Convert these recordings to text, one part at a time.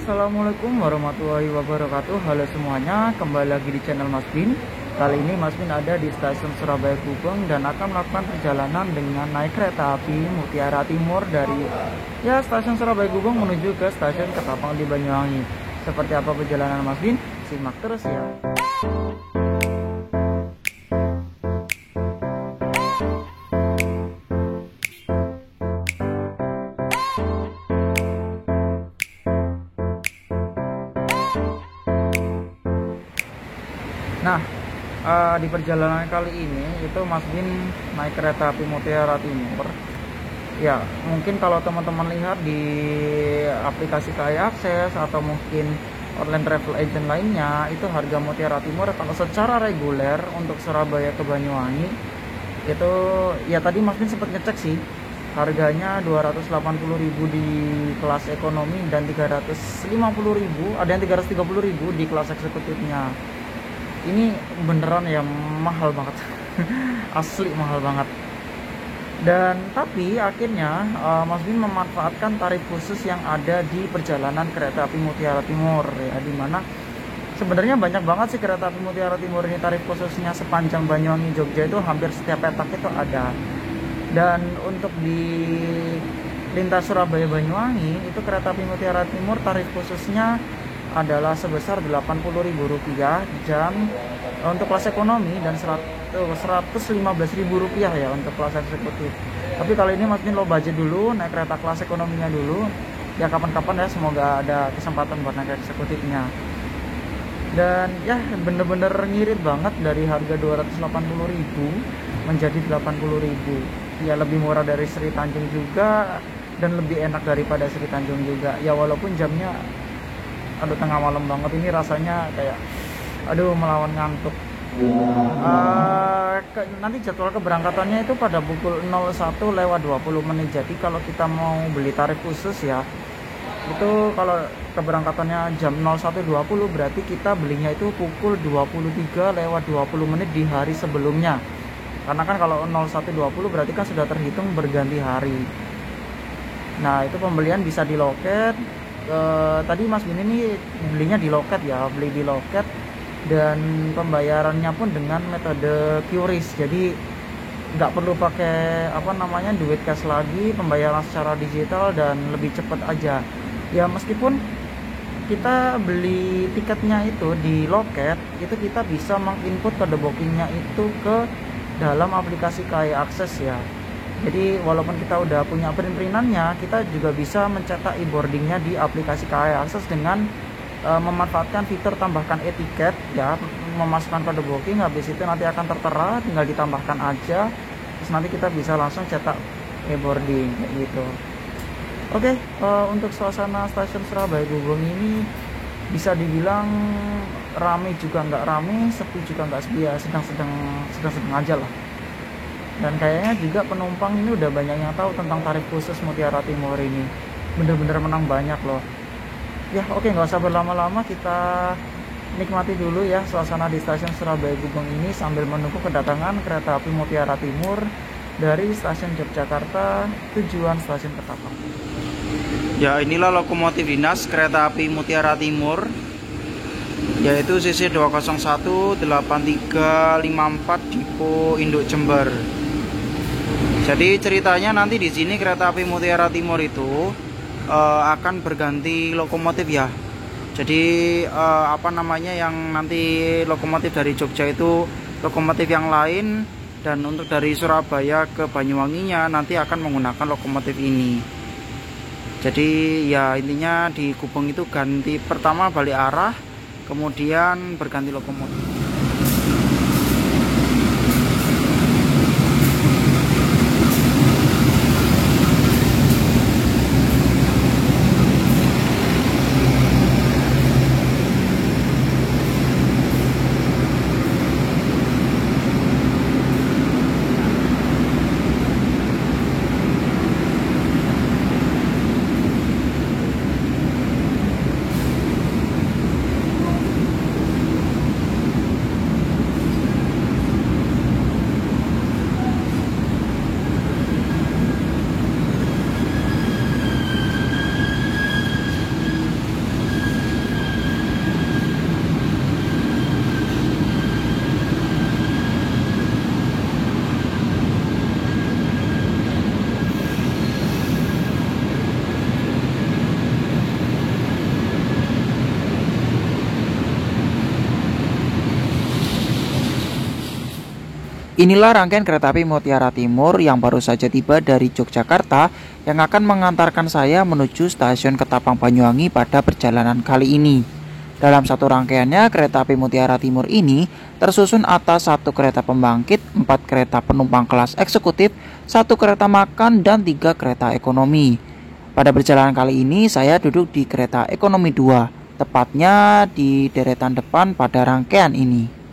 Assalamualaikum warahmatullahi wabarakatuh. Halo semuanya, kembali lagi di channel Mas Bin. Kali ini Mas Bin ada di stasiun Surabaya Gubeng dan akan melakukan perjalanan dengan naik kereta api Mutiara Timur dari stasiun Surabaya Gubeng menuju ke stasiun Ketapang di Banyuwangi. Seperti apa perjalanan Mas Bin? Simak terus ya. Nah, di perjalanan kali ini itu Mas Bin naik kereta api Mutiara Timur. Ya, mungkin kalau teman-teman lihat di aplikasi KAI Akses atau mungkin online travel agent lainnya, itu harga Mutiara Timur kalau secara reguler untuk Surabaya ke Banyuwangi itu ya tadi Mas Bin sempat ngecek sih. Harganya 280.000 di kelas ekonomi dan 350.000, ada yang 330.000 di kelas eksekutifnya. Ini beneran ya mahal banget. Asli mahal banget. Dan tapi akhirnya Mas Bin memanfaatkan tarif khusus yang ada di perjalanan kereta api Mutiara Timur ya, dimana sebenarnya banyak banget sih kereta api Mutiara Timur ini tarif khususnya sepanjang Banyuwangi Jogja itu hampir setiap petak itu ada. Dan untuk di lintas Surabaya Banyuwangi itu kereta api Mutiara Timur tarif khususnya adalah sebesar Rp80.000 jam untuk kelas ekonomi dan Rp115.000 ya untuk kelas eksekutif. Tapi kali ini Mas Bin low budget dulu, naik kereta kelas ekonominya dulu. Ya kapan-kapan ya semoga ada kesempatan buat naik eksekutifnya. Dan ya bener-bener ngirit banget dari harga 280.000 menjadi 80.000. Ya lebih murah dari Sri Tanjung juga dan lebih enak daripada Sri Tanjung juga. Ya walaupun jamnya tengah malam banget, ini rasanya kayak melawan ngantuk. Nanti jadwal keberangkatannya itu pada pukul 01:20. Jadi kalau kita mau beli tarif khusus ya, itu kalau keberangkatannya jam 01:20 berarti kita belinya itu pukul 23:20 di hari sebelumnya. Karena kan kalau 01:20 berarti kan sudah terhitung berganti hari. Nah itu pembelian bisa di loket. Tadi Mas Bin ini belinya di loket ya, beli di loket dan pembayarannya pun dengan metode QRIS, jadi nggak perlu pakai duit cash lagi, pembayaran secara digital dan lebih cepat aja ya. Meskipun kita beli tiketnya itu di loket, itu kita bisa menginput kode bookingnya itu ke dalam aplikasi KAI Akses ya. Jadi walaupun kita udah punya print-printannya, kita juga bisa mencetak e-boardingnya di aplikasi KAI Akses dengan memanfaatkan fitur tambahkan e-tiket ya, memasukkan kode booking, habis itu nanti akan tertera, tinggal ditambahkan aja, terus nanti kita bisa langsung cetak e-boarding kayak gitu. Oke, untuk suasana stasiun Surabaya Gubeng ini bisa dibilang rame juga nggak rame, sepi juga nggak sepi ya, sedang-sedang aja lah. Dan kayaknya juga penumpang ini udah banyak yang tahu tentang tarif khusus Mutiara Timur ini. Bener-bener menang banyak loh. Ya oke, nggak usah berlama-lama, kita nikmati dulu ya suasana di stasiun Surabaya Gubeng ini sambil menunggu kedatangan kereta api Mutiara Timur dari stasiun Yogyakarta tujuan stasiun Ketapang. Ya inilah lokomotif dinas kereta api Mutiara Timur, yaitu CC 201 8354 Dipo Induk Jember. Jadi ceritanya nanti di sini kereta api Mutiara Timur itu akan berganti lokomotif ya. Jadi yang nanti lokomotif dari Jogja itu lokomotif yang lain, dan untuk dari Surabaya ke Banyuwanginya nanti akan menggunakan lokomotif ini. Jadi ya intinya di Gubeng itu ganti, pertama balik arah, kemudian berganti lokomotif. Inilah rangkaian kereta api Mutiara Timur yang baru saja tiba dari Yogyakarta yang akan mengantarkan saya menuju stasiun Ketapang Banyuwangi pada perjalanan kali ini. Dalam satu rangkaiannya, kereta api Mutiara Timur ini tersusun atas satu kereta pembangkit, 4 kereta penumpang kelas eksekutif, 1 kereta makan, dan 3 kereta ekonomi. Pada perjalanan kali ini, saya duduk di kereta ekonomi 2, tepatnya di deretan depan pada rangkaian ini.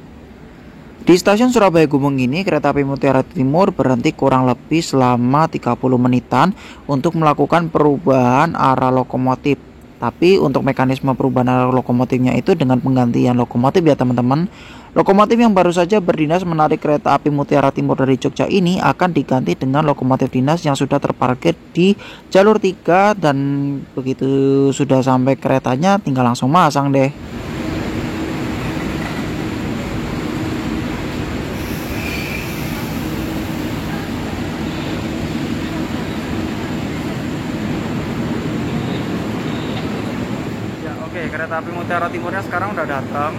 Di stasiun Surabaya Gubeng ini, kereta api Mutiara Timur berhenti kurang lebih selama 30 menitan untuk melakukan perubahan arah lokomotif. Tapi untuk mekanisme perubahan arah lokomotifnya itu dengan penggantian lokomotif ya teman-teman. Lokomotif yang baru saja berdinas menarik kereta api Mutiara Timur dari Jogja ini akan diganti dengan lokomotif dinas yang sudah terparkir di jalur 3, dan begitu sudah sampai keretanya tinggal langsung masang deh. Oke, kereta api Mutiara Timurnya sekarang udah datang.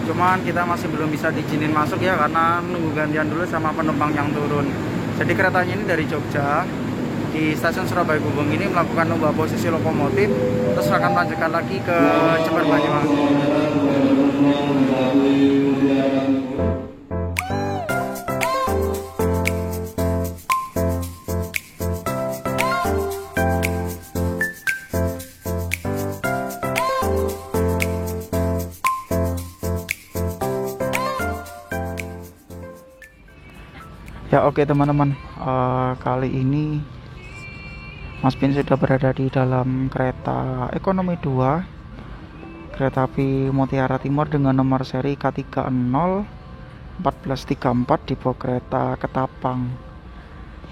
Cuman kita masih belum bisa diizinin masuk ya, karena nunggu gantian dulu sama penumpang yang turun. Jadi keretanya ini dari Jogja di stasiun Surabaya Gubeng ini melakukan ubah posisi lokomotif, terus akan melanjutkan lagi ke Jember Banyuwangi. Ya oke teman-teman, kali ini Mas Bin sudah berada di dalam kereta ekonomi 2, kereta api Mutiara Timur dengan nomor seri K301434 di bawah kereta Ketapang.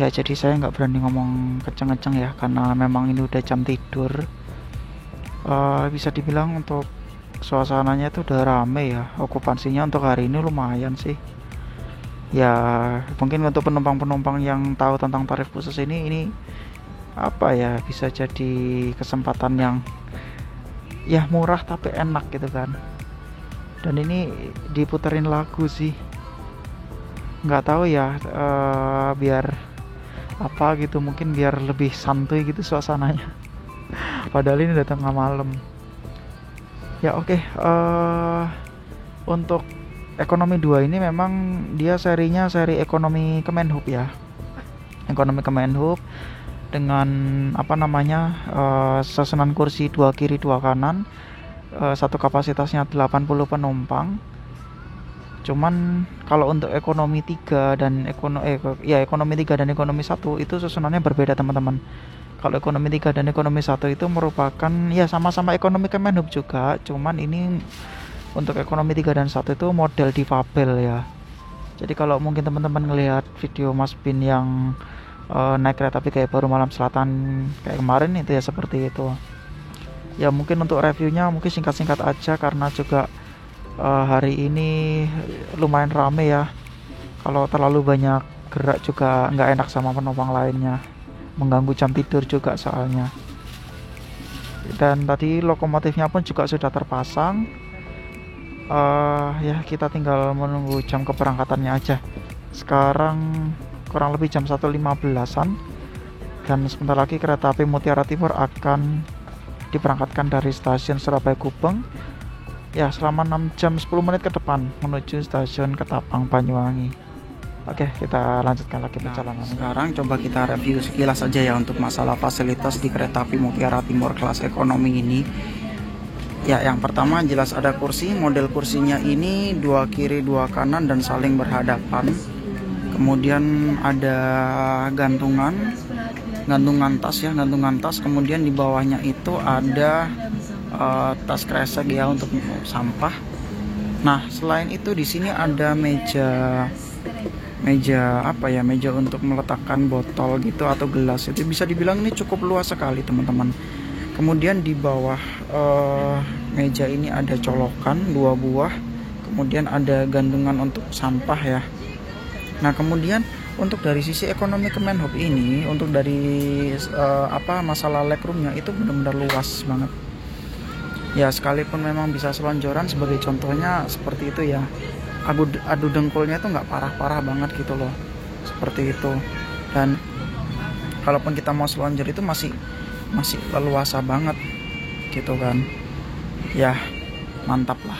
Ya jadi saya nggak berani ngomong kenceng-kenceng ya, karena memang ini udah jam tidur. Bisa dibilang untuk suasananya itu udah rame ya, okupansinya untuk hari ini lumayan sih. Ya mungkin untuk penumpang-penumpang yang tahu tentang tarif khusus ini apa ya, bisa jadi kesempatan yang ya murah tapi enak gitu kan. Dan ini diputerin lagu sih, nggak tahu ya, biar apa gitu, mungkin biar lebih santuy gitu suasananya. Padahal ini datang malam. Ya oke, untuk ekonomi 2 ini memang dia serinya seri ekonomi Kemenhub ya. Ekonomi Kemenhub dengan apa namanya, susunan kursi 2 kiri 2 kanan, satu kapasitasnya 80 penumpang. Cuman kalau untuk ekonomi 3 dan ekonomi 3 dan ekonomi 1 itu susunannya berbeda teman-teman. Kalau ekonomi 3 dan ekonomi 1 itu merupakan ya sama-sama ekonomi Kemenhub juga, cuman ini untuk ekonomi 3 dan 1 itu model difabel ya. Jadi kalau mungkin teman-teman ngelihat video Mas Bin yang naik kereta api kayak baru malam selatan kayak kemarin itu ya seperti itu. Ya mungkin untuk reviewnya mungkin singkat-singkat aja, karena juga hari ini lumayan rame ya. Kalau terlalu banyak gerak juga nggak enak sama penumpang lainnya, mengganggu jam tidur juga soalnya. Dan tadi lokomotifnya pun juga sudah terpasang. Ya kita tinggal menunggu jam keberangkatannya aja. Sekarang kurang lebih jam 1.15an, dan sebentar lagi kereta api Mutiara Timur akan diberangkatkan dari stasiun Surabaya Gubeng ya, selama 6 jam 10 menit ke depan menuju stasiun Ketapang Banyuwangi. Oke, kita lanjutkan lagi perjalanan. Sekarang coba kita review sekilas aja ya untuk masalah fasilitas di kereta api Mutiara Timur kelas ekonomi ini. Ya, yang pertama jelas ada kursi. Model kursinya ini 2 kiri 2 kanan dan saling berhadapan. Kemudian ada gantungan tas ya, gantungan tas. Kemudian di bawahnya itu ada tas kresek ya untuk sampah. Nah, selain itu di sini ada meja untuk meletakkan botol gitu atau gelas. Itu bisa dibilang ini cukup luas sekali teman-teman. Kemudian di bawah meja ini ada colokan 2 buah, kemudian ada gantungan untuk sampah ya. Nah kemudian untuk dari sisi ekonomi Kemenhub ini, untuk dari masalah legroomnya itu benar-benar luas banget. Ya sekalipun memang bisa selonjoran sebagai contohnya seperti itu ya. adu dengkulnya itu nggak parah-parah banget gitu loh, seperti itu. Dan kalaupun kita mau selonjor itu masih leluasa banget gitu kan ya, mantap lah.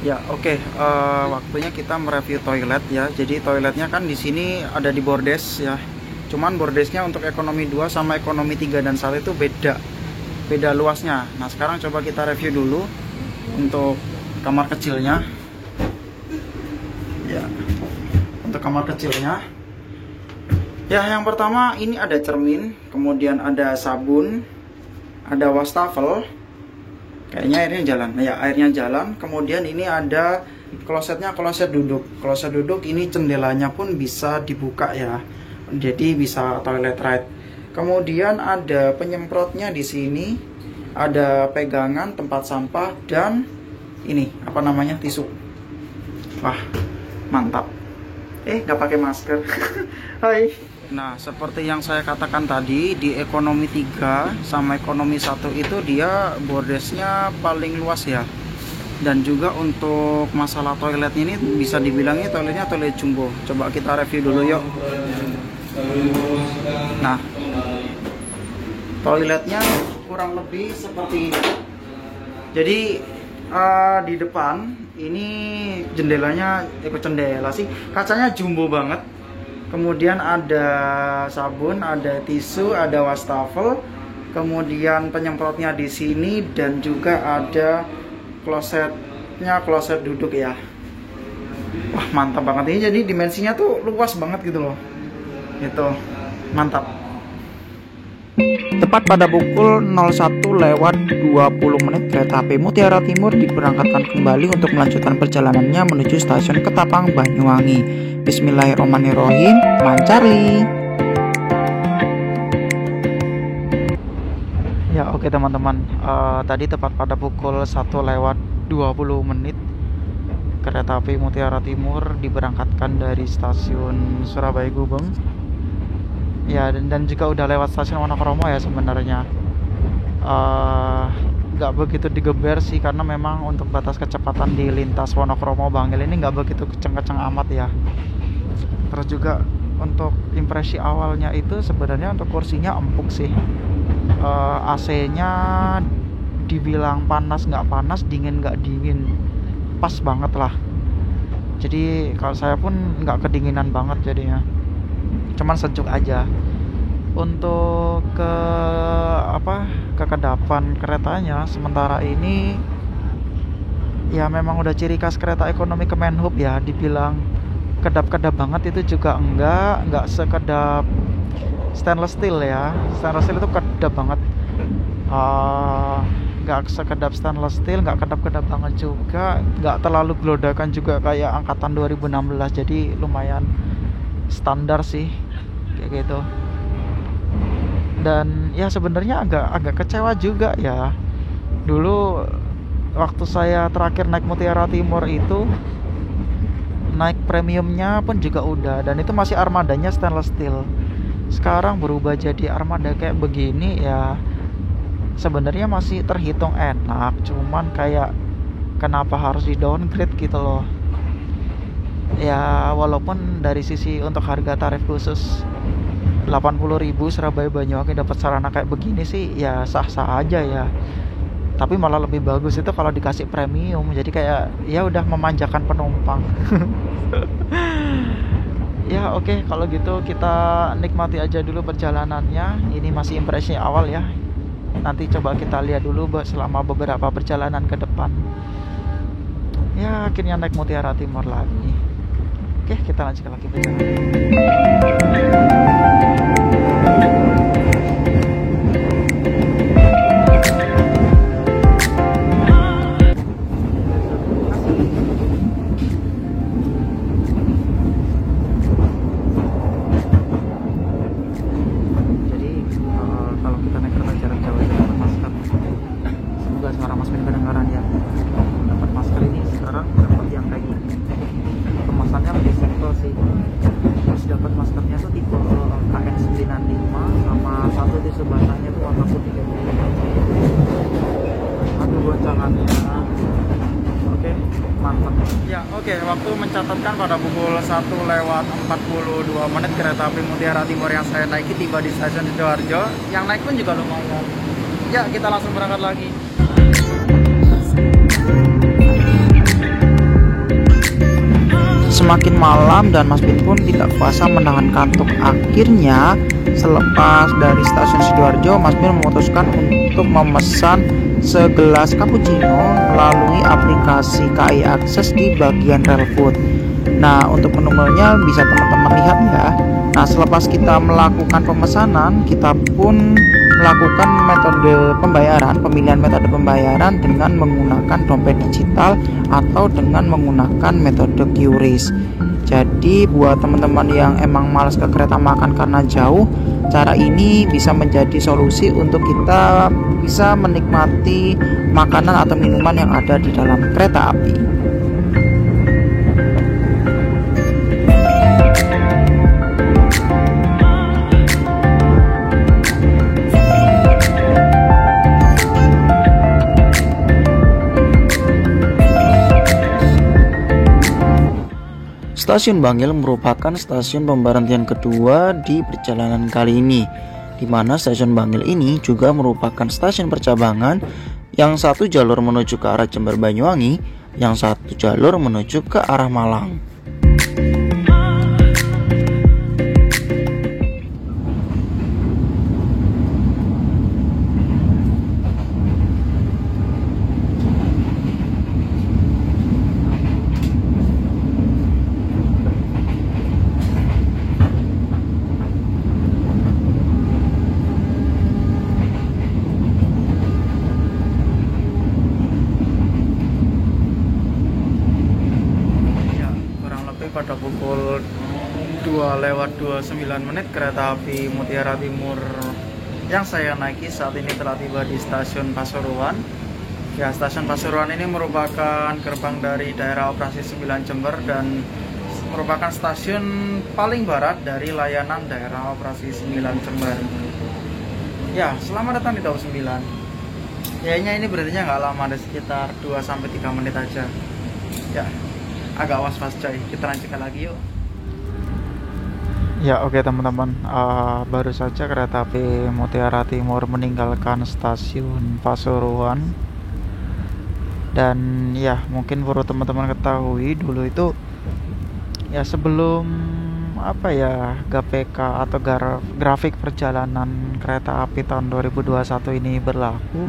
Ya oke, waktunya kita mereview toilet ya. Jadi toiletnya kan di sini ada di bordes ya. Cuman bordesnya untuk ekonomi 2 sama ekonomi 3 dan 1 itu beda luasnya. Nah sekarang coba kita review dulu untuk kamar kecilnya. Ya, untuk kamar kecilnya. Ya yang pertama ini ada cermin, kemudian ada sabun, ada wastafel. Kayaknya airnya jalan. Ya, airnya jalan. Kemudian ini ada klosetnya, kloset duduk. Kloset duduk ini jendelanya pun bisa dibuka ya. Jadi bisa toilet right. Kemudian ada penyemprotnya di sini. Ada pegangan tempat sampah dan ini apa namanya? Tisu. Wah, mantap. Nggak pakai masker. Hai. Nah, seperti yang saya katakan tadi, di ekonomi 3 sama ekonomi 1 itu dia bordesnya paling luas ya. Dan juga untuk masalah toiletnya ini bisa dibilangnya toiletnya toilet jumbo. Coba kita review dulu yuk. Nah, toiletnya kurang lebih seperti ini. Jadi di depan ini jendelanya ikut jendela sih, kacanya jumbo banget. Kemudian ada sabun, ada tisu, ada wastafel, kemudian penyemprotnya di sini dan juga ada klosetnya, kloset duduk ya. Wah mantap banget ini, jadi dimensinya tuh luas banget gitu loh. Itu mantap. Tepat pada pukul 01:20 kereta api Mutiara Timur diberangkatkan kembali untuk melanjutkan perjalanannya menuju stasiun Ketapang, Banyuwangi. Bismillahirrahmanirrahim, mancarli. Ya oke teman-teman, tadi tepat pada pukul 1:20 kereta api Mutiara Timur diberangkatkan dari stasiun Surabaya Gubeng. Ya dan juga udah lewat stasiun Wonokromo ya sebenarnya. Nggak begitu digeber sih karena memang untuk batas kecepatan di lintas Wonokromo Bangil ini nggak begitu kenceng-kenceng amat ya. Terus juga untuk impresi awalnya itu sebenarnya untuk kursinya empuk sih. AC-nya dibilang panas nggak panas, dingin nggak dingin, pas banget lah. Jadi kalau saya pun nggak kedinginan banget jadinya, cuman sejuk aja. Untuk kekedapan keretanya sementara ini ya memang udah ciri khas kereta ekonomi Kemenhub ya, dibilang kedap-kedap banget itu juga enggak sekedap stainless steel ya. Stainless steel itu kedap banget, nggak sekedap stainless steel, nggak kedap-kedap banget juga, nggak terlalu gelodakan juga kayak angkatan 2016. Jadi lumayan standar sih kayak gitu. Dan ya sebenarnya agak kecewa juga ya. Dulu waktu saya terakhir naik Mutiara Timur itu naik premiumnya pun juga udah, dan itu masih armadanya stainless steel. Sekarang berubah jadi armada kayak begini ya, sebenarnya masih terhitung enak, cuman kayak kenapa harus di downgrade gitu loh ya. Walaupun dari sisi untuk harga tarif khusus 80.000 Surabaya Banyuwangi dapat sarana kayak begini sih ya sah-sah aja ya. Tapi malah lebih bagus itu kalau dikasih premium, jadi kayak ya udah memanjakan penumpang. Ya oke, kalau gitu kita nikmati aja dulu perjalanannya. Ini masih impresi awal ya. Nanti coba kita lihat dulu selama beberapa perjalanan ke depan. Ya akhirnya naik Mutiara Timur lagi. Oke, kita lanjutkan lagi perjalanan. Kalau kita naik kereta jarak jauh itu pakai masker. Semoga suara Mas Min kedengaran ya. Oke, waktu mencatatkan pada pukul 1:42 kereta api Mutiara Timur yang saya naiki tiba di stasiun Sidoarjo. Yang naik pun juga lumayan. Ya, kita langsung berangkat lagi. Semakin malam dan Mas Bin pun tidak kuasa menahan kantuk. Akhirnya selepas dari stasiun Sidoarjo, Mas Bin memutuskan untuk memesan segelas cappuccino melalui aplikasi KAI Akses di bagian Relfood. Nah, untuk menu-menunya bisa teman-teman lihat ya. Nah, selepas kita melakukan pemesanan, kita pun melakukan metode pembayaran, pemilihan metode pembayaran dengan menggunakan dompet digital atau dengan menggunakan metode QRIS. Jadi buat teman-teman yang emang malas ke kereta makan karena jauh, cara ini bisa menjadi solusi untuk kita bisa menikmati makanan atau minuman yang ada di dalam kereta api. Stasiun Bangil merupakan stasiun pemberhentian kedua di perjalanan kali ini, di mana stasiun Bangil ini juga merupakan stasiun percabangan, yang satu jalur menuju ke arah Jember Banyuwangi, yang satu jalur menuju ke arah Malang. Pada pukul 2:29 kereta api Mutiara Timur yang saya naiki saat ini telah tiba di stasiun Pasuruan. Ya, stasiun Pasuruan ini merupakan gerbang dari daerah operasi 9 Jember dan merupakan stasiun paling barat dari layanan daerah operasi 9 Jember. Ya, selamat datang di Daob 9. Kayaknya ini berarti nggak lama, ada sekitar 2-3 menit aja. Ya, agak was-was coy, kita lanjutkan lagi yuk. Ya oke teman-teman, baru saja kereta api Mutiara Timur meninggalkan stasiun Pasuruan. Dan ya mungkin perlu teman-teman ketahui dulu itu ya, sebelum GPK atau grafik perjalanan kereta api tahun 2021 ini berlaku,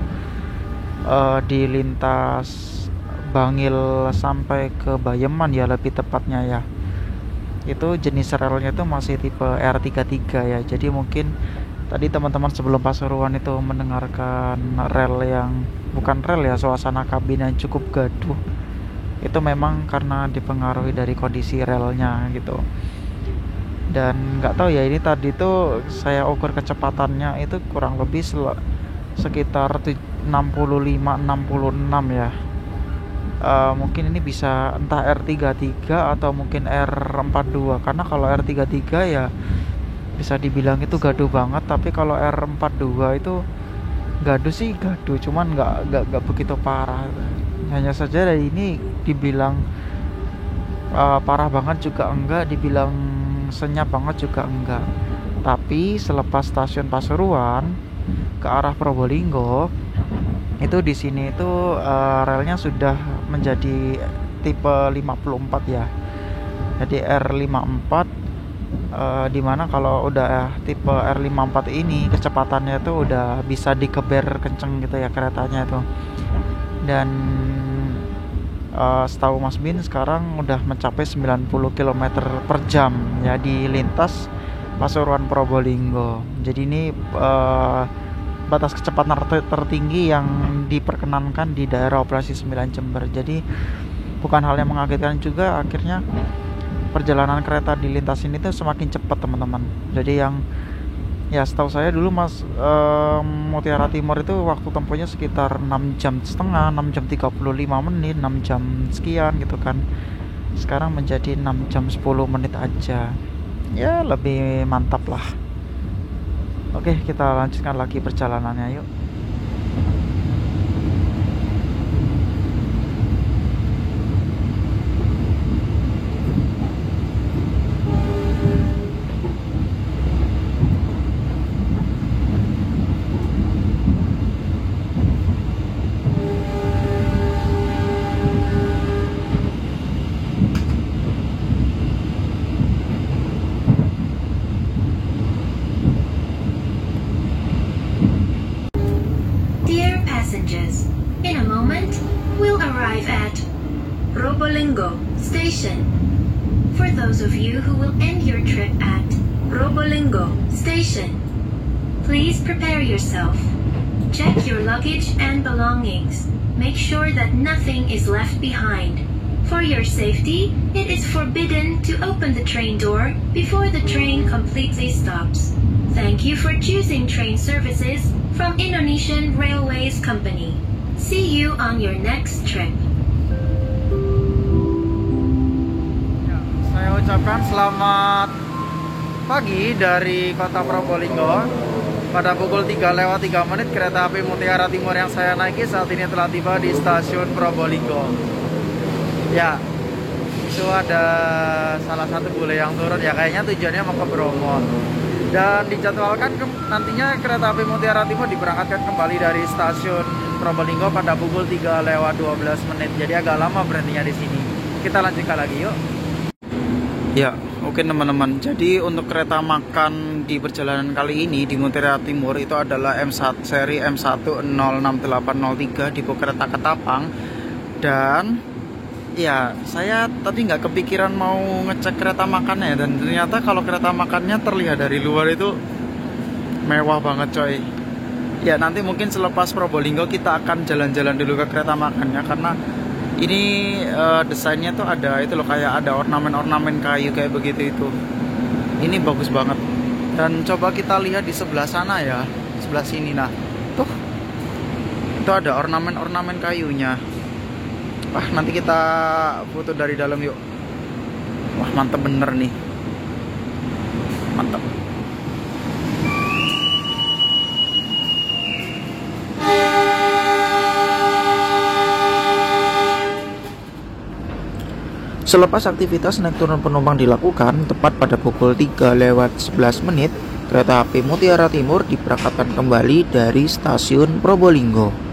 di lintas Bangil sampai ke Bayeman ya lebih tepatnya ya, itu jenis relnya itu masih tipe R33 ya. Jadi mungkin tadi teman-teman sebelum Pasuruan itu mendengarkan rel yang bukan rel ya, suasana kabin yang cukup gaduh, itu memang karena dipengaruhi dari kondisi relnya gitu. Dan nggak tahu ya, ini tadi tuh saya ukur kecepatannya itu kurang lebih sekitar 65-66 ya. Mungkin ini bisa entah R33 atau mungkin R42, karena kalau R33 ya bisa dibilang itu gaduh banget, tapi kalau R42 itu gaduh sih gaduh, cuman nggak begitu parah. Hanya saja dari ini dibilang parah banget juga enggak, dibilang senyap banget juga enggak. Tapi selepas stasiun Pasuruan ke arah Probolinggo, itu di sini itu relnya sudah menjadi tipe 54 ya. Jadi R54, dimana kalau udah tipe R54 ini kecepatannya tuh udah bisa dikeber kenceng gitu ya keretanya itu. Dan setahu Mas Bin sekarang udah mencapai 90 km per jam ya di lintas Pasuruan Probolinggo. Jadi ini batas kecepatan tertinggi yang diperkenankan di daerah operasi 9 Jember. Jadi bukan hal yang mengagetkan juga, akhirnya perjalanan kereta di lintas ini tuh semakin cepat teman-teman. Jadi yang ya setahu saya dulu Mutiara Timur itu waktu tempuhnya sekitar 6 jam setengah, 6 jam 35 menit, 6 jam sekian gitu kan. Sekarang menjadi 6 jam 10 menit aja. Ya lebih mantap lah. Oke, kita lanjutkan lagi perjalanannya yuk. arrive at Probolinggo Station. For those of you who will end your trip at Probolinggo Station, please prepare yourself. Check your luggage and belongings. Make sure that nothing is left behind. For your safety, it is forbidden to open the train door before the train completely stops. Thank you for choosing train services from Indonesian Railways Company. See you on your next trip. Saya ucapkan selamat pagi dari kota Probolinggo. Pada pukul 3:03 kereta api Mutiara Timur yang saya naiki saat ini telah tiba di stasiun Probolinggo. Ya, itu ada salah satu bule yang turun ya, kayaknya tujuannya mau ke Bromo. Dan dijadwalkan nantinya kereta api Mutiara Timur diberangkatkan kembali dari stasiun Probolinggo pada pukul 3:12. Jadi agak lama berhentinya di sini. Kita lanjutkan lagi yuk. Ya, oke teman-teman. Jadi untuk kereta makan di perjalanan kali ini di Mutiara Timur itu adalah M1 seri M106803 Dipo Kereta Ketapang. Dan ya, saya tadi nggak kepikiran mau ngecek kereta makannya, dan ternyata kalau kereta makannya terlihat dari luar itu mewah banget coy. Ya, nanti mungkin selepas Probolinggo kita akan jalan-jalan dulu ke kereta makannya, karena ini desainnya tuh ada itu loh, kayak ada ornamen-ornamen kayu kayak begitu itu. Ini bagus banget. Dan coba kita lihat di sebelah sana ya, sebelah sini nah. Tuh. Itu ada ornamen-ornamen kayunya. Wah, nanti kita foto dari dalam yuk. Wah, mantep bener nih. Mantap. Selepas aktivitas naik turun penumpang dilakukan, tepat pada pukul 3:11, kereta api Mutiara Timur diberangkatkan kembali dari stasiun Probolinggo.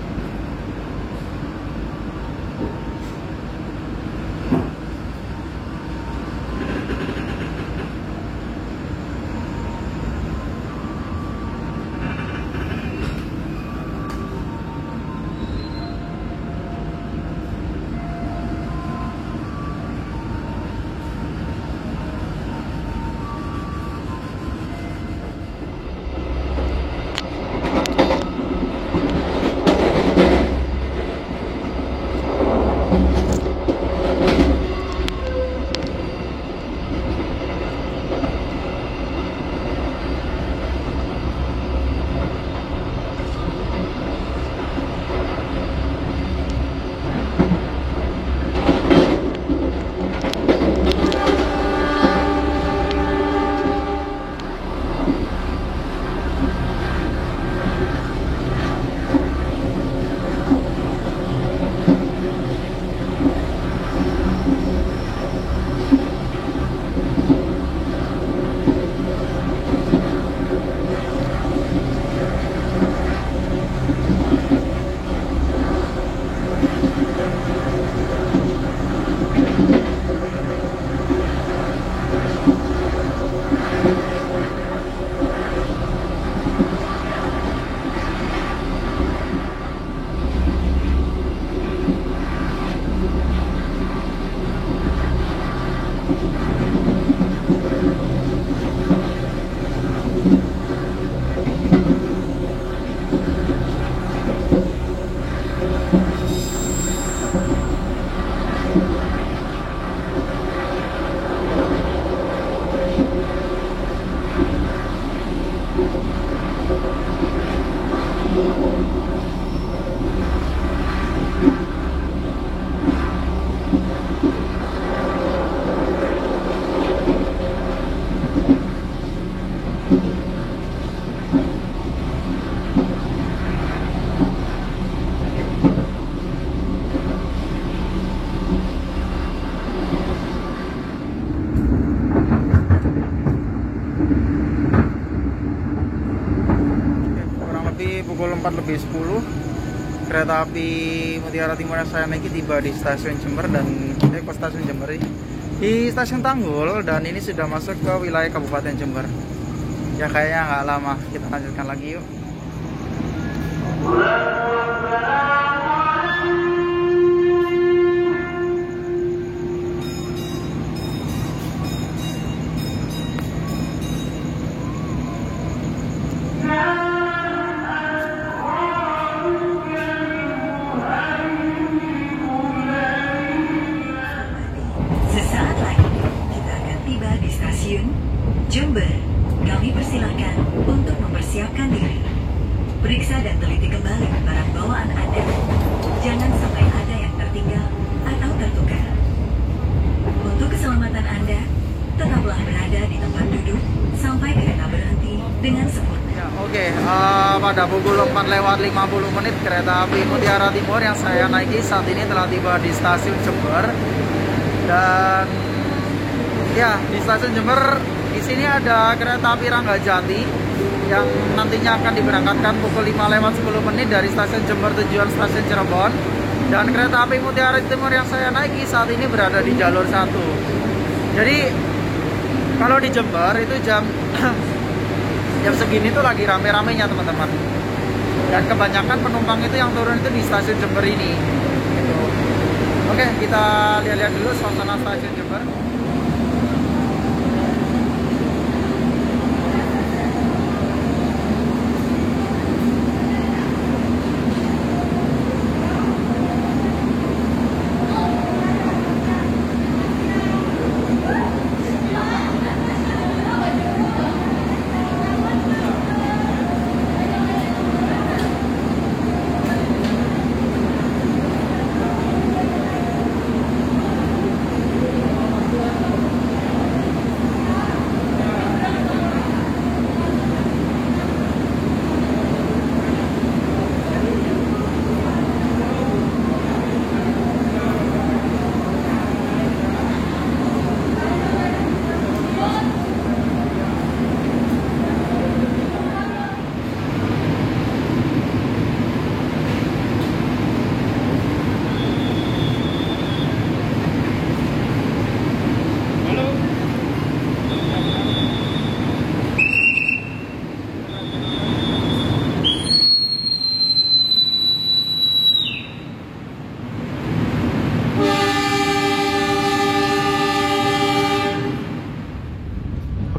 Pukul 4:10 kereta api Mutiara Timur yang saya naiki tiba di stasiun Jember dan stasiun Jember di stasiun Tanggul, dan ini sudah masuk ke wilayah Kabupaten Jember. Ya kayaknya nggak lama, kita lanjutkan lagi yuk. Jember, kami persilakan untuk mempersiapkan diri. Periksa dan teliti kembali barang bawaan Anda. Jangan sampai ada yang tertinggal atau tertukar. Untuk keselamatan Anda, tetaplah berada di tempat duduk sampai kereta berhenti dengan sempurna. Ya, oke. Pada pukul 4:50 kereta api Mutiara Timur yang saya naiki saat ini telah tiba di stasiun Jember. Dan ya, di stasiun Jember di sini ada kereta api Ranggajati yang nantinya akan diberangkatkan pukul 5:10 dari stasiun Jember tujuan stasiun Cirebon. Dan kereta api Mutiara Timur yang saya naiki saat ini berada di jalur 1. Jadi kalau di Jember itu jam segini tuh lagi rame-ramenya teman-teman. Dan kebanyakan penumpang itu yang turun itu di stasiun Jember ini. Gitu. Oke, kita lihat-lihat dulu suasana stasiun Jember.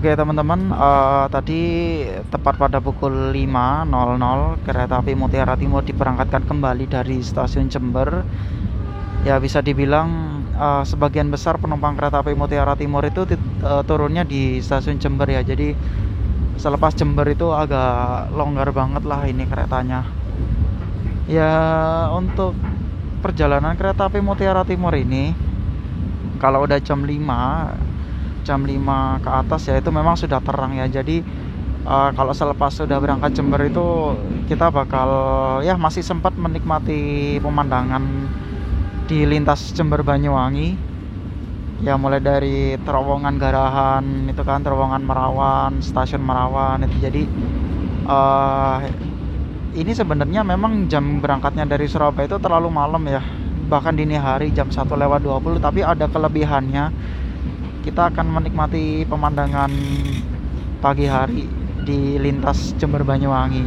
Oke teman-teman, tadi tepat pada pukul 5:00 kereta api Mutiara Timur diberangkatkan kembali dari stasiun Jember. Ya bisa dibilang sebagian besar penumpang kereta api Mutiara Timur itu turunnya di stasiun Jember ya. Jadi selepas Jember itu agak longgar banget lah ini keretanya. Ya untuk perjalanan kereta api Mutiara Timur ini kalau udah jam 5 ke atas ya itu memang sudah terang ya. Jadi kalau selepas sudah berangkat Jember itu kita bakal ya masih sempat menikmati pemandangan di lintas Jember Banyuwangi ya, mulai dari terowongan Garahan itu kan, terowongan Merawan, stasiun Merawan itu. Jadi ini sebenarnya memang jam berangkatnya dari Surabaya itu terlalu malam ya, bahkan dini hari jam 1:20, tapi ada kelebihannya. Kita akan menikmati pemandangan pagi hari di lintas Jember Banyuwangi.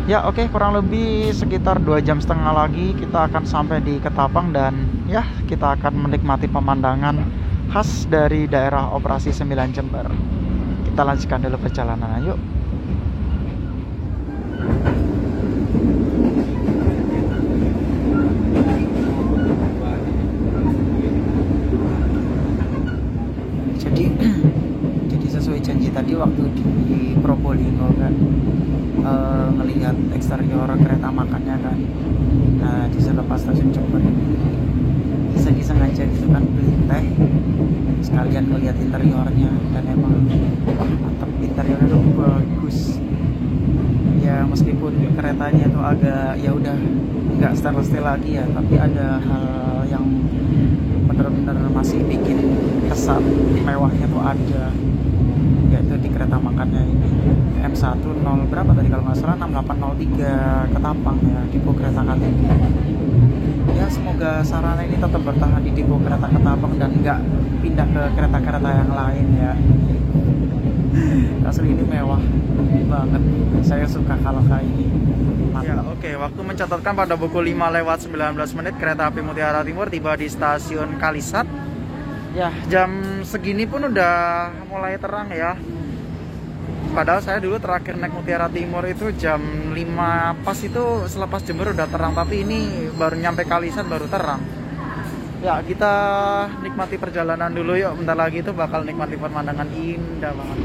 Ya oke, kurang lebih sekitar 2,5 jam lagi kita akan sampai di Ketapang. Dan ya kita akan menikmati pemandangan khas dari daerah operasi 9 Jember. Kita lanjutkan dulu perjalanan, yuk. Jadi sesuai janji tadi waktu di Probolinggo kan, ngelihat eksterior kereta makannya kan. Nah di selepas stasiun Jember ini iseng-iseng aja gitu kan, beli teh sekalian ngelihat interiornya. Dan emang mantep, interiornya tuh bagus ya, meskipun keretanya tuh agak ya udah nggak stainless steel lagi ya, tapi ada hal yang bener-bener masih bikin kesan mewahnya tuh ada, yaitu di kereta makannya ini M10 berapa tadi kalau nggak salah 6803 Ketapang ya, Depo Kereta KTP. Ya semoga sarana ini tetap bertahan di Depo Kereta Ketapang dan nggak pindah ke kereta-kereta yang lain ya. Asli ini mewah banget, saya suka kalau kayak ini. Ya, oke, waktu mencatatkan pada pukul 5:19 kereta api Mutiara Timur tiba di stasiun Kalisat. Ya, jam segini pun udah mulai terang ya. Padahal saya dulu terakhir naik Mutiara Timur itu jam 5 pas, itu selepas Jember udah terang, tapi ini baru nyampe Kalisat baru terang. Ya, kita nikmati perjalanan dulu yuk. Bentar lagi itu bakal nikmati pemandangan indah banget.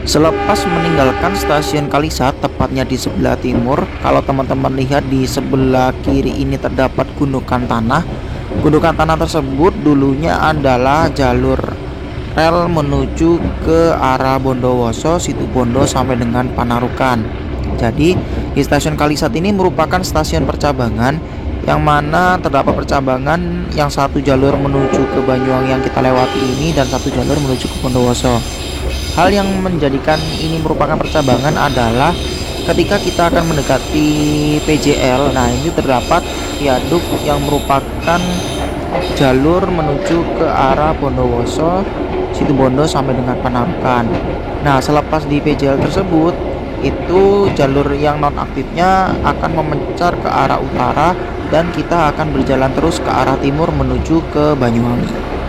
Selepas meninggalkan stasiun Kalisat, tepatnya di sebelah timur, kalau teman-teman lihat di sebelah kiri ini terdapat gundukan tanah. Gundukan tanah tersebut dulunya adalah jalur rel menuju ke arah Bondowoso, Situbondo sampai dengan Panarukan. Jadi di stasiun Kalisat ini merupakan stasiun percabangan yang mana terdapat percabangan yang satu jalur menuju ke Banyuwangi yang kita lewati ini dan satu jalur menuju ke Bondowoso. Hal yang menjadikan ini merupakan percabangan adalah ketika kita akan mendekati PJL. Nah, ini terdapat viaduk yang merupakan jalur menuju ke arah Bondowoso, Situbondo sampai dengan Panarukan. Nah, selepas di PJL tersebut, itu jalur yang nonaktifnya akan memencar ke arah utara dan kita akan berjalan terus ke arah timur menuju ke Banyuwangi.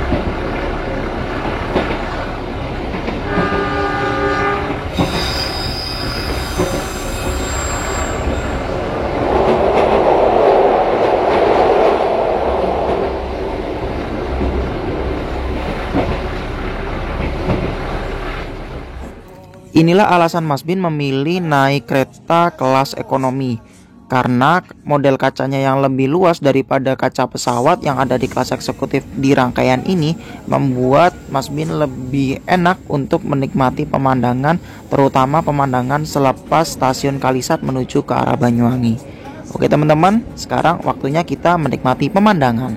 Inilah alasan Mas Bin memilih naik kereta kelas ekonomi, karena model kacanya yang lebih luas daripada kaca pesawat yang ada di kelas eksekutif di rangkaian ini membuat Mas Bin lebih enak untuk menikmati pemandangan, terutama pemandangan selepas stasiun Kalisat menuju ke arah Banyuwangi. Oke teman-teman, sekarang waktunya kita menikmati pemandangan.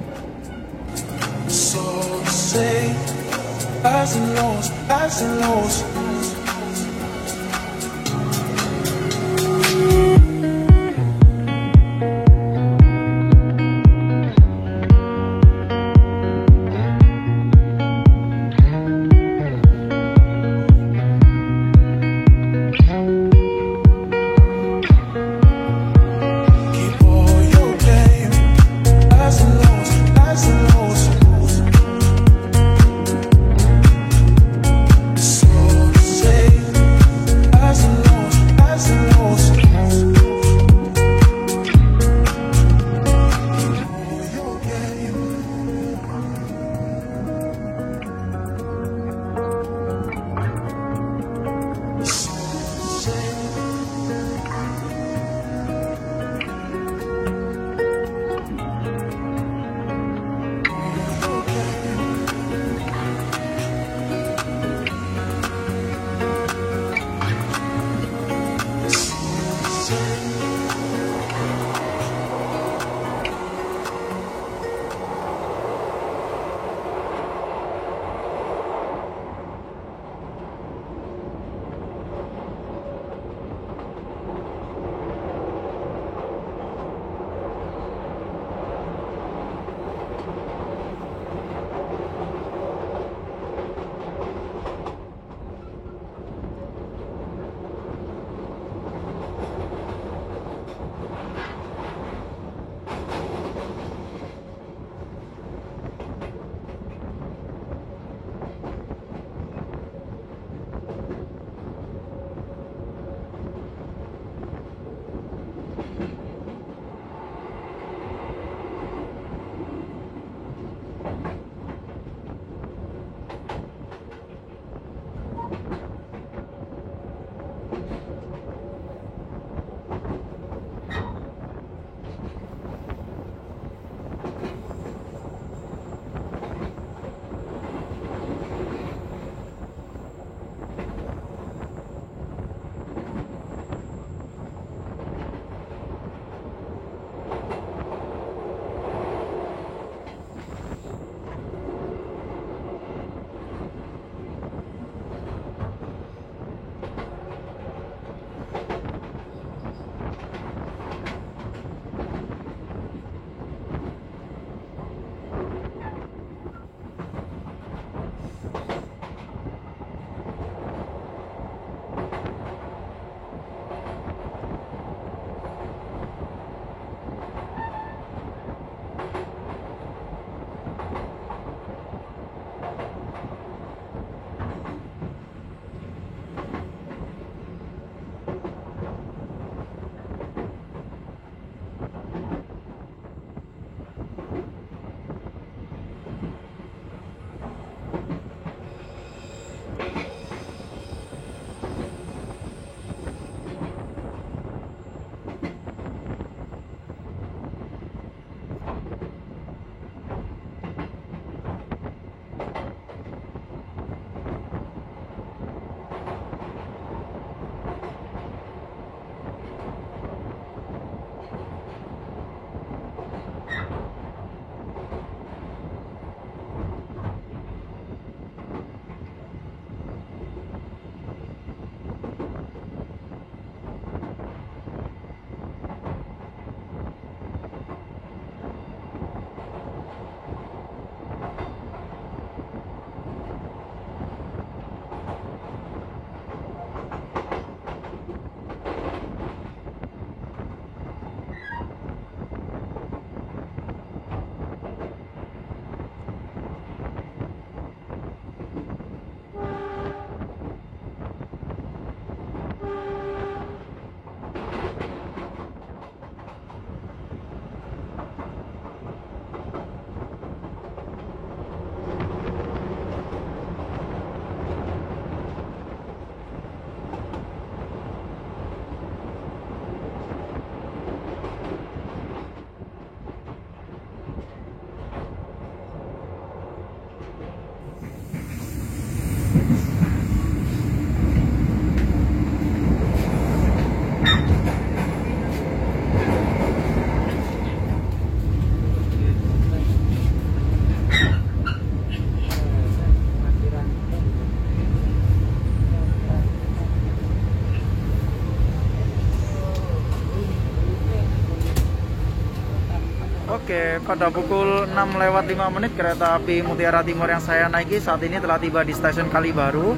Oke, pada pukul 6:05 kereta api Mutiara Timur yang saya naiki saat ini telah tiba di stasiun Kalibaru.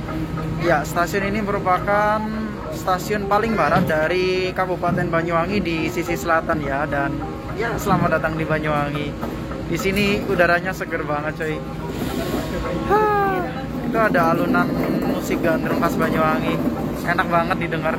Ya, stasiun ini merupakan stasiun paling barat dari Kabupaten Banyuwangi di sisi selatan ya. Dan ya, selamat datang di Banyuwangi. Di sini udaranya seger banget coy. Itu ada alunan musik gandrung khas Banyuwangi. Enak banget didengar.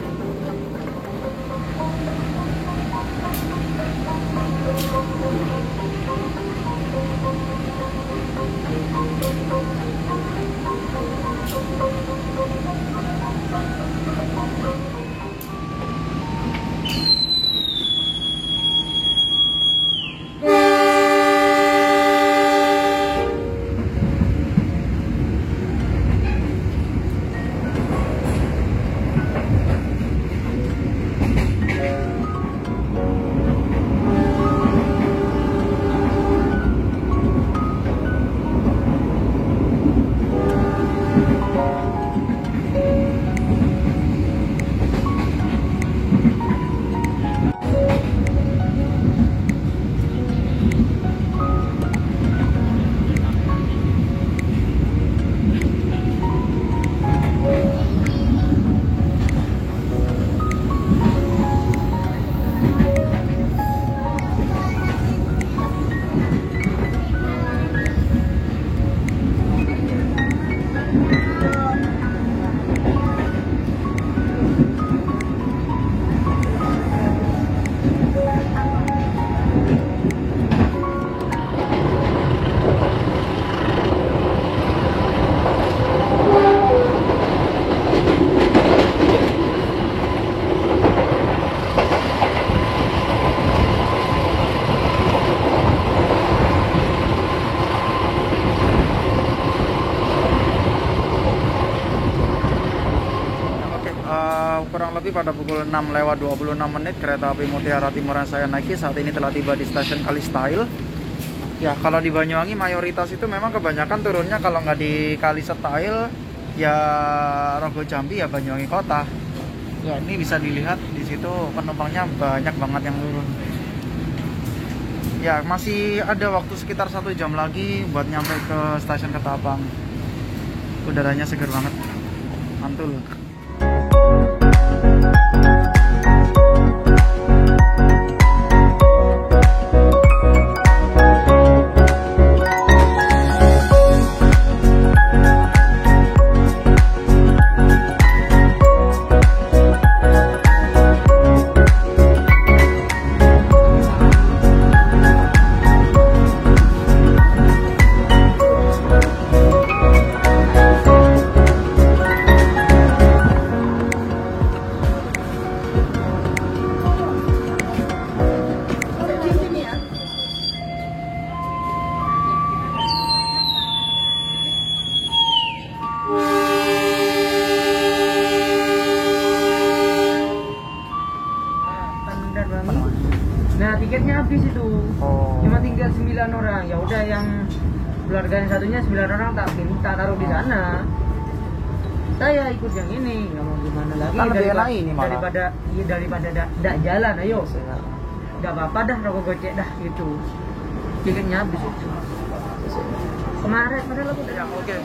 Kurang lebih pada pukul 6:26 kereta api Mutiara Timur yang saya naiki saat ini telah tiba di stasiun Kalistyle. Ya, kalau di Banyuwangi mayoritas itu memang kebanyakan turunnya kalau nggak di Kalistyle ya Rogo Jambi ya Banyuwangi Kota. Ya, ini bisa dilihat di situ penumpangnya banyak banget yang turun. Ya, masih ada waktu sekitar 1 jam lagi buat nyampe ke stasiun Ketapang. Udaranya seger banget, mantul. Nah, tiketnya habis itu. Oh. Cuma tinggal 9 orang. Ya udah, yang keluarga yang satunya 9 orang tak taruh di sana. Saya ikut yang ini, nggak mau gimana lagi. Kan lebih enak ini malah. Daripada dak jalan, ayo. Nggak apa-apa dah, rokok gocek dah gitu. Tiketnya habis itu. Kemarin padahal aku Ya, oke.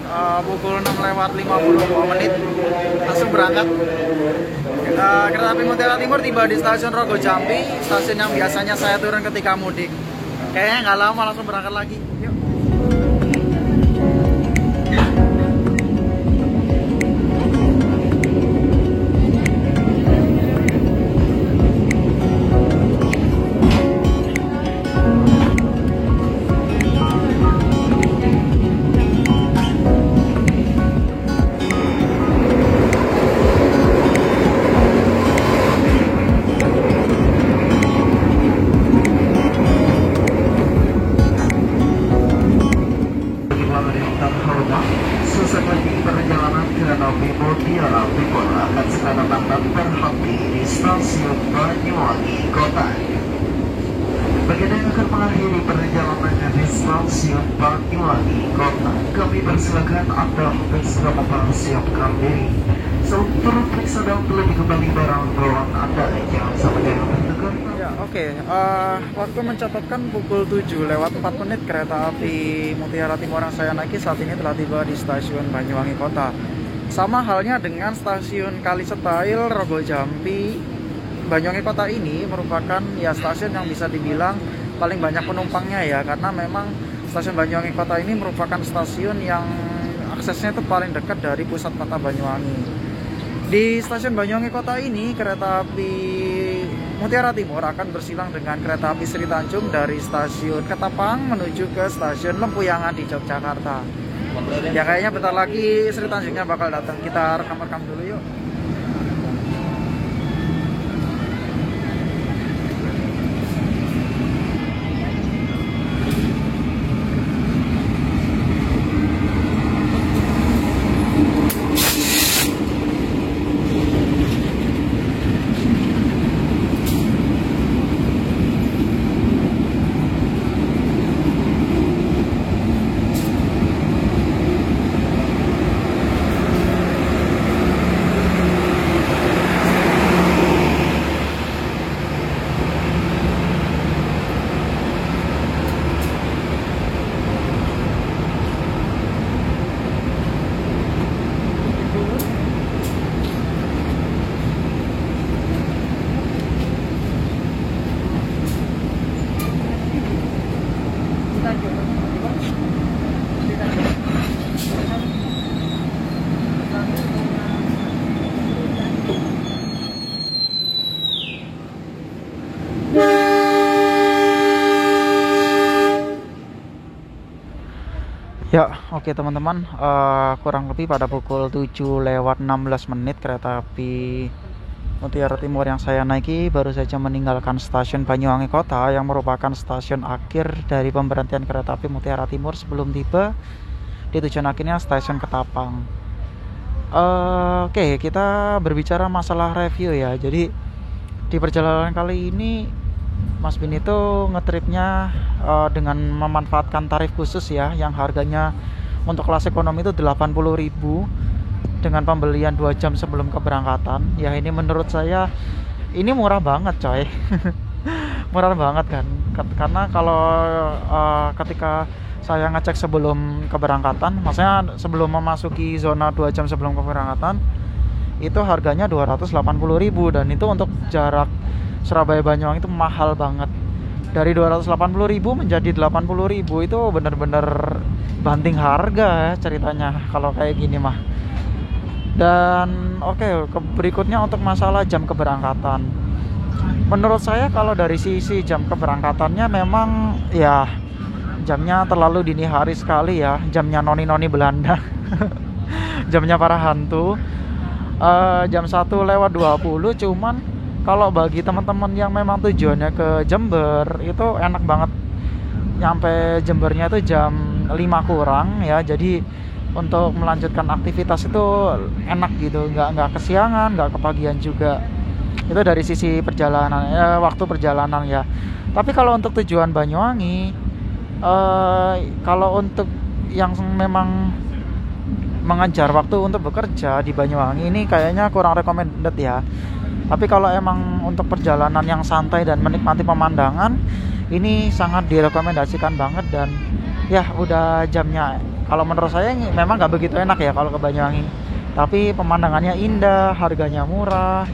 Pukul 6:52 langsung berangkat. Kereta api Mutiara Timur tiba di stasiun Rogo Jambi, stasiun yang biasanya saya turun ketika mudik. Kayaknya nggak lama langsung berangkat lagi. Yuk. Sesekali perjalanan kereta api Mutiara Timur akan segera dapat berhenti di stasiun Banyuwangi Kota. Bagi yang akan mengakhiri perjalanan di stasiun Banyuwangi Kota, kami persilakan Anda untuk segera mempersiapkan diri. Turut periksa dan teliti kembali barang bawaan Anda. Jangan sampai dengan tertukar. Ya, oke. Waktu mencatatkan pukul 7:04 kereta api Mutiara Timur yang saya naiki saat ini telah tiba di stasiun Banyuwangi Kota. Sama halnya dengan stasiun Kalisetail, Rogojampi, Banyuwangi Kota ini merupakan ya stasiun yang bisa dibilang paling banyak penumpangnya ya, karena memang stasiun Banyuwangi Kota ini merupakan stasiun yang aksesnya itu paling dekat dari pusat kota Banyuwangi. Di stasiun Banyuwangi Kota ini, kereta api Mutiara Timur akan bersilang dengan kereta api Sri Tanjung dari stasiun Ketapang menuju ke stasiun Lempuyangan di Yogyakarta. Ya kayaknya bentar lagi Sri Tanjungnya bakal datang. Kita rekam-rekam dulu yuk. Ya, oke teman-teman, kurang lebih pada pukul 7:16 kereta api Mutiara Timur yang saya naiki baru saja meninggalkan stasiun Banyuwangi Kota yang merupakan stasiun akhir dari pemberhentian kereta api Mutiara Timur sebelum tiba di tujuan akhirnya stasiun Ketapang. Oke, kita berbicara masalah review ya. Jadi di perjalanan kali ini Mas Bin itu ngetripnya dengan memanfaatkan tarif khusus ya, yang harganya untuk kelas ekonomi itu 80.000 dengan pembelian 2 jam sebelum keberangkatan. Ya ini menurut saya ini murah banget coy. Murah banget kan, karena kalau ketika saya ngecek sebelum keberangkatan, maksudnya sebelum memasuki zona 2 jam sebelum keberangkatan, itu harganya 280.000 dan itu untuk jarak Surabaya Banyuwangi itu mahal banget. Dari 280.000 menjadi 80.000 itu bener-bener banting harga ya ceritanya kalau kayak gini mah. Dan oke, berikutnya untuk masalah jam keberangkatan. Menurut saya kalau dari sisi jam keberangkatannya memang ya jamnya terlalu dini hari sekali ya, jamnya noni-noni Belanda. Jamnya para hantu. Jam 1:20, cuman kalau bagi teman-teman yang memang tujuannya ke Jember itu enak banget. Nyampe Jembernya itu jam 5 kurang ya. Jadi untuk melanjutkan aktivitas itu enak gitu, nggak kesiangan, nggak kepagian juga. Itu dari sisi perjalanan ya, waktu perjalanan ya. Tapi kalau untuk tujuan Banyuwangi, kalau untuk yang memang mengejar waktu untuk bekerja di Banyuwangi ini kayaknya kurang recommended ya. Tapi kalau emang untuk perjalanan yang santai dan menikmati pemandangan, ini sangat direkomendasikan banget. Dan ya udah jamnya, kalau menurut saya memang nggak begitu enak ya kalau ke Banyuwangi, tapi pemandangannya indah, harganya murah.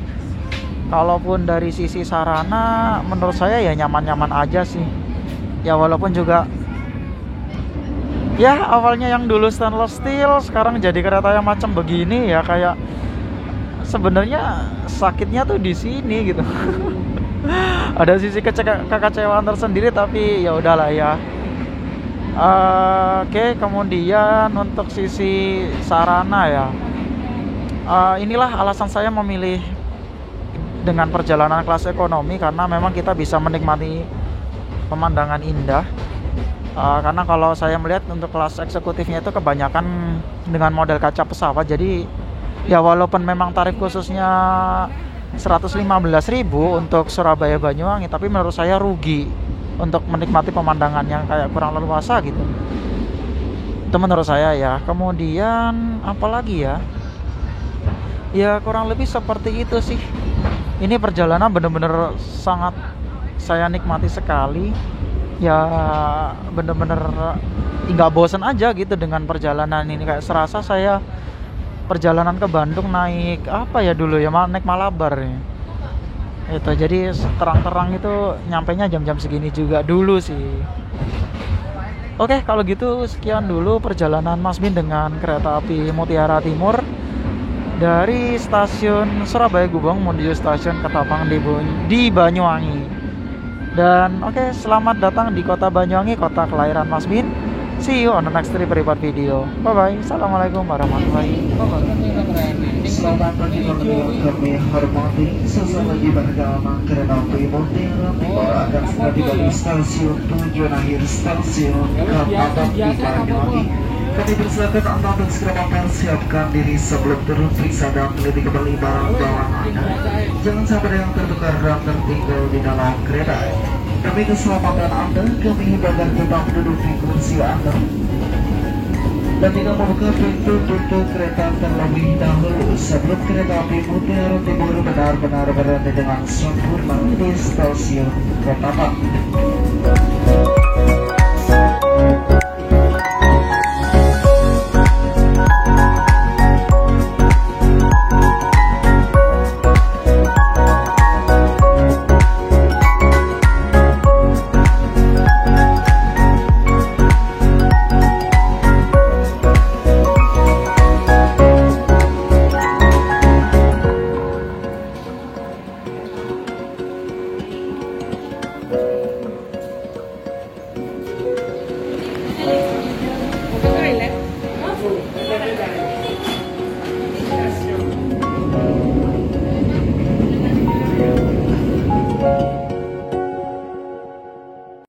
Kalaupun dari sisi sarana menurut saya ya nyaman-nyaman aja sih ya, walaupun juga ya awalnya yang dulu stainless steel sekarang jadi kereta yang macam begini ya, kayak sebenarnya sakitnya tuh di sini gitu. Ada sisi kekecewaan tersendiri, tapi ya udahlah ya. Oke, kemudian untuk sisi sarana ya, inilah alasan saya memilih dengan perjalanan kelas ekonomi, karena memang kita bisa menikmati pemandangan indah. Karena kalau saya melihat untuk kelas eksekutifnya itu kebanyakan dengan model kaca pesawat, jadi ya walaupun memang tarif khususnya 115.000 untuk Surabaya Banyuwangi, tapi menurut saya rugi untuk menikmati pemandangan yang kayak kurang leluasa gitu. Itu menurut saya ya. Kemudian apalagi ya, Ya kurang lebih seperti itu sih. Ini perjalanan bener-bener sangat saya nikmati sekali. Ya bener-bener nggak bosen aja gitu dengan perjalanan ini. Kayak serasa saya perjalanan ke Bandung naik apa ya dulu ya, naik Malabar ya. Itu jadi terang-terang itu nyampainya jam-jam segini juga dulu sih. Oke, kalau gitu sekian dulu perjalanan Mas Bin dengan kereta api Mutiara Timur dari stasiun Surabaya Gubeng menuju stasiun Ketapang di Banyuwangi. Dan oke, selamat datang di kota Banyuwangi, kota kelahiran Mas Bin. See you on the next trip report video. Bye bye. Assalamualaikum warahmatullahi wabarakatuh. Selamat pagi teman-teman, kami hormati sesaat lagi perjalanan kereta api Mutiara Timur akan segera tiba di stasiun tujuan akhir stasiun Ketapang di Banyuwangi. Kami persilakan Anda untuk segera mempersiapkan diri sebelum turun, periksa dan teliti kembali barang bawaan Anda. Jangan sampai ada yang tertukar dan tertinggal di dalam kereta. Demi keselamatan Anda, kami himbaukan tetap duduk di kursi Anda dan tidak membuka pintu kereta terlebih dahulu sebelum kereta api Mutiara Timur benar-benar berhenti dengan sempurna di stasiun Ketapang.